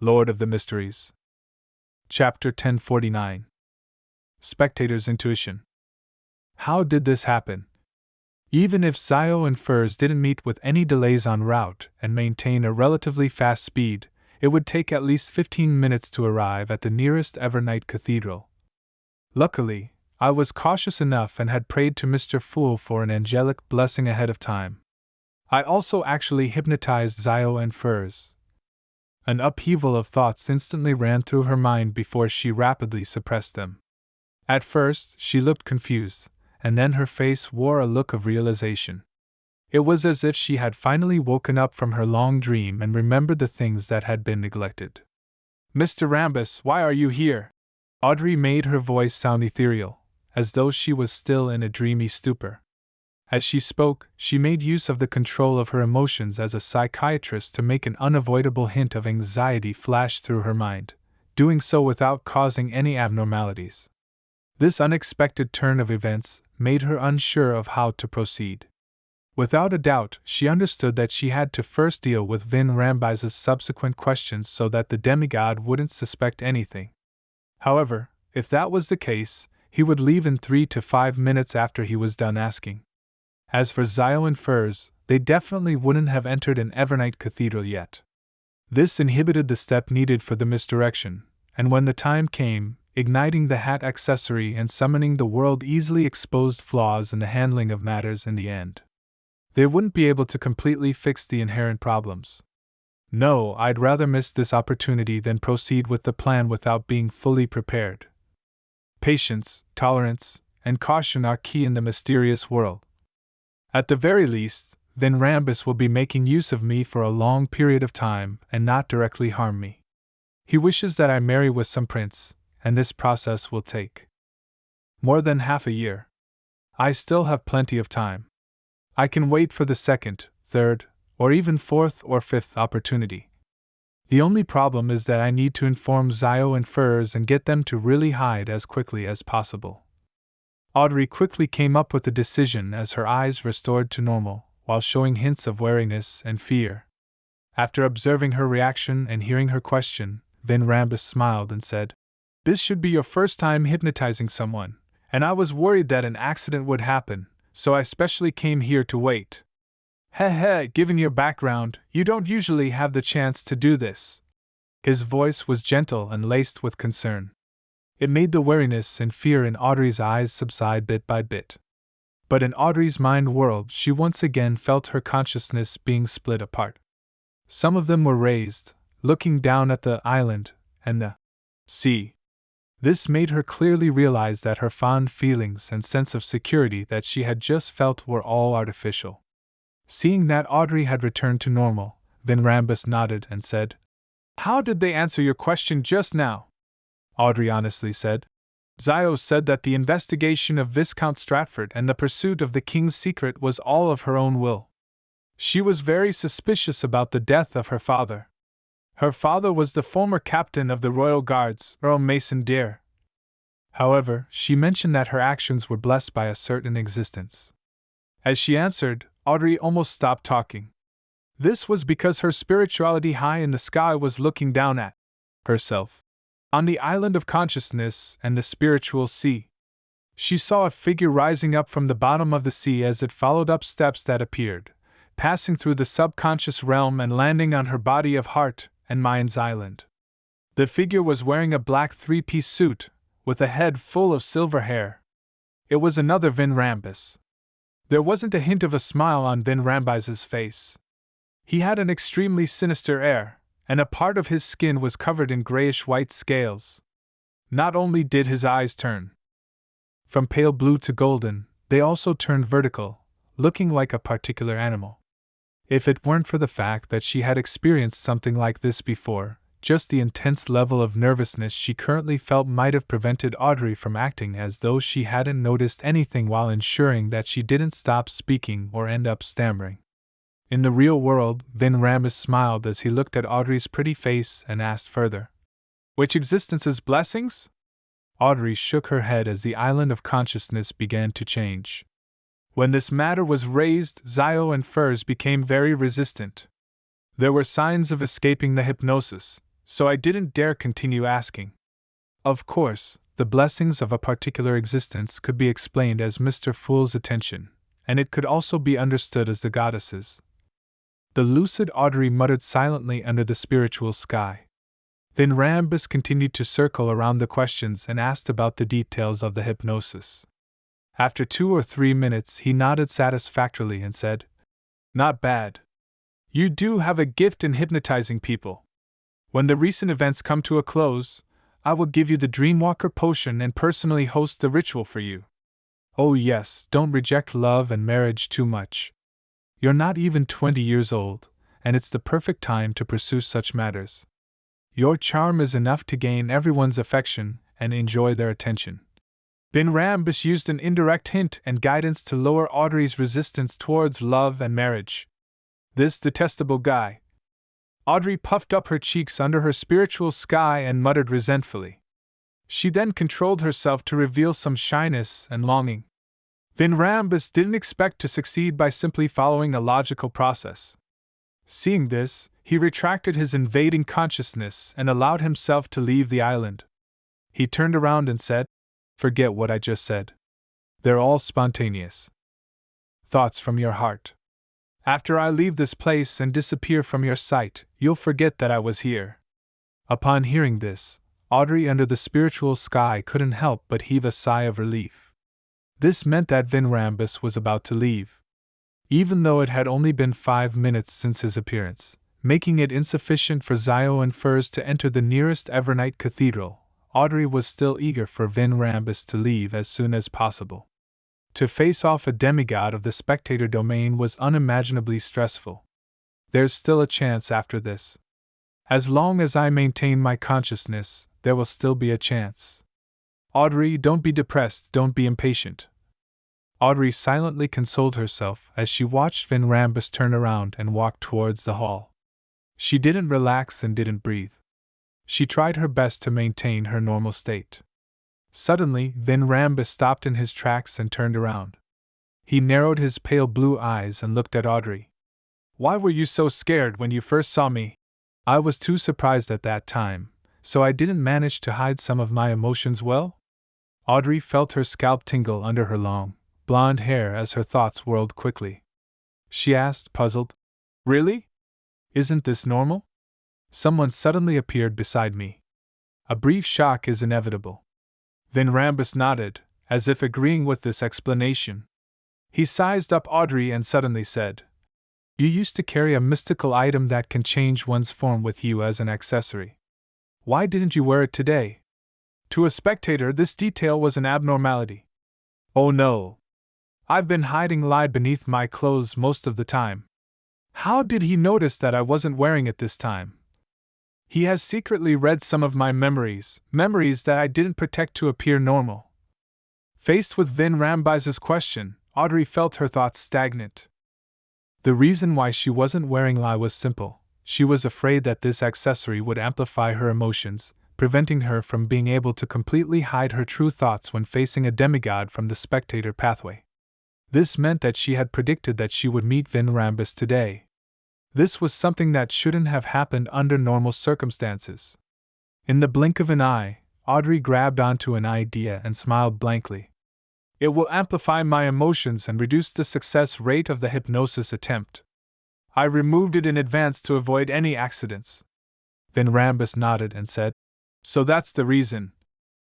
Lord of the Mysteries. Chapter 1049. Spectator's Intuition. How did this happen? Even if Zio and Furs didn't meet with any delays en route and maintain a relatively fast speed, it would take at least 15 minutes to arrive at the nearest Evernight Cathedral. Luckily, I was cautious enough and had prayed to Mr. Fool for an angelic blessing ahead of time. I also actually hypnotized Zio and Furs. An upheaval of thoughts instantly ran through her mind before she rapidly suppressed them. At first, she looked confused, and then her face wore a look of realization. It was as if she had finally woken up from her long dream and remembered the things that had been neglected. "Mr. Rambus, why are you here?" Audrey made her voice sound ethereal, as though she was still in a dreamy stupor. As she spoke, she made use of the control of her emotions as a psychiatrist to make an unavoidable hint of anxiety flash through her mind, doing so without causing any abnormalities. This unexpected turn of events made her unsure of how to proceed. Without a doubt, she understood that she had to first deal with Vin Rambise's subsequent questions so that the demigod wouldn't suspect anything. However, if that was the case, he would leave in 3 to 5 minutes after he was done asking. As for Zio and Furs, they definitely wouldn't have entered an Evernight Cathedral yet. This inhibited the step needed for the misdirection, and when the time came, igniting the hat accessory and summoning the world easily exposed flaws in the handling of matters in the end. They wouldn't be able to completely fix the inherent problems. No, I'd rather miss this opportunity than proceed with the plan without being fully prepared. Patience, tolerance, and caution are key in the mysterious world. At the very least, Vin Rambus will be making use of me for a long period of time and not directly harm me. He wishes that I marry with some prince, and this process will take more than half a year. I still have plenty of time. I can wait for the second, third, or even fourth or fifth opportunity. The only problem is that I need to inform Zio and Furs and get them to really hide as quickly as possible. Audrey quickly came up with a decision as her eyes restored to normal, while showing hints of wariness and fear. After observing her reaction and hearing her question, Vin Rambus smiled and said, "This should be your first time hypnotizing someone, and I was worried that an accident would happen, so I specially came here to wait. Given your background, you don't usually have the chance to do this." His voice was gentle and laced with concern. It made the wariness and fear in Audrey's eyes subside bit by bit. But in Audrey's mind world, she once again felt her consciousness being split apart. Some of them were raised, looking down at the island and the sea. This made her clearly realize that her fond feelings and sense of security that she had just felt were all artificial. Seeing that Audrey had returned to normal, Vin Rambus nodded and said, "How did they answer your question just now?" Audrey honestly said, "Zio said that the investigation of Viscount Stratford and the pursuit of the king's secret was all of her own will. She was very suspicious about the death of her father. Her father was the former captain of the Royal Guards, Earl Mason Dare. However, she mentioned that her actions were blessed by a certain existence." As she answered, Audrey almost stopped talking. This was because her spirituality high in the sky was looking down at herself. On the island of consciousness and the spiritual sea. She saw a figure rising up from the bottom of the sea as it followed up steps that appeared, passing through the subconscious realm and landing on her body of heart and mind's island. The figure was wearing a black 3-piece suit, with a head full of silver hair. It was another Vin Rambus. There wasn't a hint of a smile on Vin Rambise's face. He had an extremely sinister air, and a part of his skin was covered in grayish-white scales. Not only did his eyes turn from pale blue to golden, they also turned vertical, looking like a particular animal. If it weren't for the fact that she had experienced something like this before, just the intense level of nervousness she currently felt might have prevented Audrey from acting as though she hadn't noticed anything while ensuring that she didn't stop speaking or end up stammering. In the real world, Vin Rambus smiled as he looked at Audrey's pretty face and asked further, "Which existence's blessings?" Audrey shook her head as the island of consciousness began to change. When this matter was raised, Zio and Furs became very resistant. There were signs of escaping the hypnosis, so I didn't dare continue asking. Of course, the blessings of a particular existence could be explained as Mr. Fool's attention, and it could also be understood as the goddesses. The lucid Audrey muttered silently under the spiritual sky. Then Rambus continued to circle around the questions and asked about the details of the hypnosis. After 2 or 3 minutes, he nodded satisfactorily and said, "Not bad. You do have a gift in hypnotizing people. When the recent events come to a close, I will give you the Dreamwalker potion and personally host the ritual for you. Oh yes, don't reject love and marriage too much. You're not even 20 years old, and it's the perfect time to pursue such matters. Your charm is enough to gain everyone's affection and enjoy their attention." Ben Rambus used an indirect hint and guidance to lower Audrey's resistance towards love and marriage. This detestable guy. Audrey puffed up her cheeks under her spiritual sky and muttered resentfully. She then controlled herself to reveal some shyness and longing. Ben Rambus didn't expect to succeed by simply following a logical process. Seeing this, he retracted his invading consciousness and allowed himself to leave the island. He turned around and said, "Forget what I just said. They're all spontaneous thoughts from your heart. After I leave this place and disappear from your sight, you'll forget that I was here." Upon hearing this, Audrey under the spiritual sky couldn't help but heave a sigh of relief. This meant that Vin Rambus was about to leave. Even though it had only been 5 minutes since his appearance, making it insufficient for Zio and Furs to enter the nearest Evernight Cathedral, Audrey was still eager for Vin Rambus to leave as soon as possible. To face off a demigod of the Spectator domain was unimaginably stressful. There's still a chance after this. As long as I maintain my consciousness, there will still be a chance. Audrey, don't be depressed, don't be impatient. Audrey silently consoled herself as she watched Vin Rambus turn around and walk towards the hall. She didn't relax and didn't breathe. She tried her best to maintain her normal state. Suddenly, Vin Rambus stopped in his tracks and turned around. He narrowed his pale blue eyes and looked at Audrey. "Why were you so scared when you first saw me?" "I was too surprised at that time, so I didn't manage to hide some of my emotions well?" Audrey felt her scalp tingle under her long, blonde hair as her thoughts whirled quickly. She asked, puzzled, "Really? Isn't this normal?" Someone suddenly appeared beside me. A brief shock is inevitable. Vin Rambus nodded, as if agreeing with this explanation. He sized up Audrey and suddenly said, "You used to carry a mystical item that can change one's form with you as an accessory. Why didn't you wear it today?" To a spectator, this detail was an abnormality. "Oh no. I've been hiding light beneath my clothes most of the time." How did he notice that I wasn't wearing it this time? He has secretly read some of my memories that I didn't protect to appear normal. Faced with Vin Rambus's question, Audrey felt her thoughts stagnant. The reason why she wasn't wearing lie was simple. She was afraid that this accessory would amplify her emotions, preventing her from being able to completely hide her true thoughts when facing a demigod from the Spectator pathway. This meant that she had predicted that she would meet Vin Rambus today. This was something that shouldn't have happened under normal circumstances. In the blink of an eye, Audrey grabbed onto an idea and smiled blankly. "It will amplify my emotions and reduce the success rate of the hypnosis attempt. I removed it in advance to avoid any accidents." Vin Rambus nodded and said, "So that's the reason."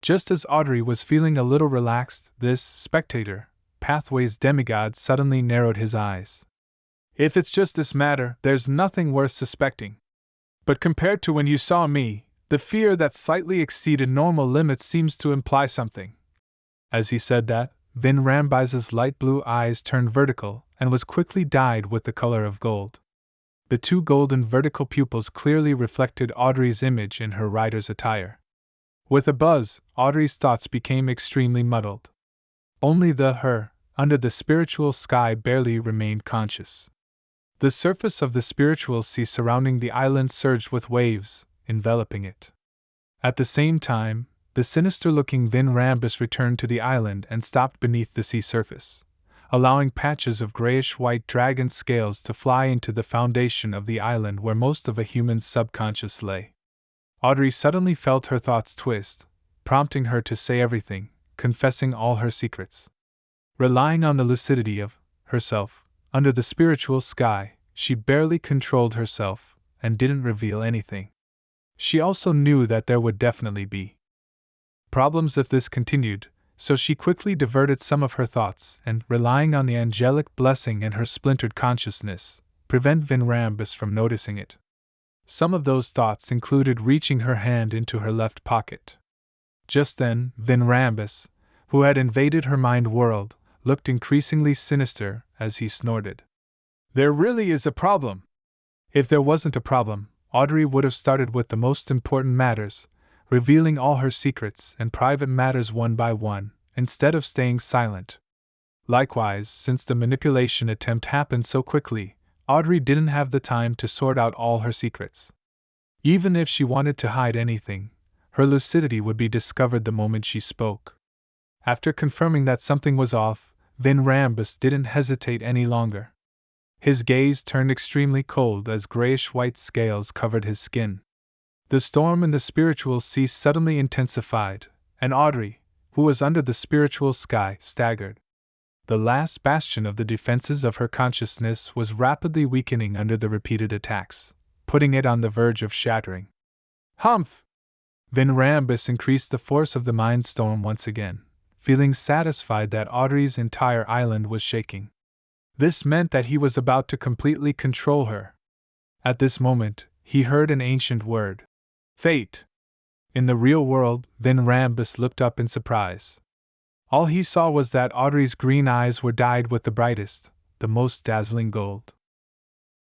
Just as Audrey was feeling a little relaxed, this Spectator pathway's demigod suddenly narrowed his eyes. "If it's just this matter, there's nothing worth suspecting. But compared to when you saw me, the fear that slightly exceeded normal limits seems to imply something." As he said that, Vin Rambus's light blue eyes turned vertical and was quickly dyed with the color of gold. The two golden vertical pupils clearly reflected Audrey's image in her rider's attire. With a buzz, Audrey's thoughts became extremely muddled. Only her, under the spiritual sky, barely remained conscious. The surface of the spiritual sea surrounding the island surged with waves, enveloping it. At the same time, the sinister-looking Vin Rambus returned to the island and stopped beneath the sea surface, allowing patches of grayish-white dragon scales to fly into the foundation of the island where most of a human's subconscious lay. Audrey suddenly felt her thoughts twist, prompting her to say everything, confessing all her secrets. Relying on the lucidity of herself, under the spiritual sky, she barely controlled herself and didn't reveal anything. She also knew that there would definitely be problems if this continued, so she quickly diverted some of her thoughts and, relying on the angelic blessing and her splintered consciousness, prevent Vinrambus from noticing it. Some of those thoughts included reaching her hand into her left pocket. Just then, Vinrambus, who had invaded her mind world, looked increasingly sinister as he snorted. There really is a problem. If there wasn't a problem, Audrey would have started with the most important matters, revealing all her secrets and private matters one by one, instead of staying silent. Likewise, since the manipulation attempt happened so quickly, Audrey didn't have the time to sort out all her secrets. Even if she wanted to hide anything, her lucidity would be discovered the moment she spoke. After confirming that something was off, Vinrambus didn't hesitate any longer. His gaze turned extremely cold as grayish-white scales covered his skin. The storm in the spiritual sea suddenly intensified, and Audrey, who was under the spiritual sky, staggered. The last bastion of the defenses of her consciousness was rapidly weakening under the repeated attacks, putting it on the verge of shattering. Humph! Vinrambus increased the force of the mind storm once again, feeling satisfied that Audrey's entire island was shaking. This meant that he was about to completely control her. At this moment, he heard an ancient word. Fate. In the real world, Vinrambus looked up in surprise. All he saw was that Audrey's green eyes were dyed with the brightest, the most dazzling gold.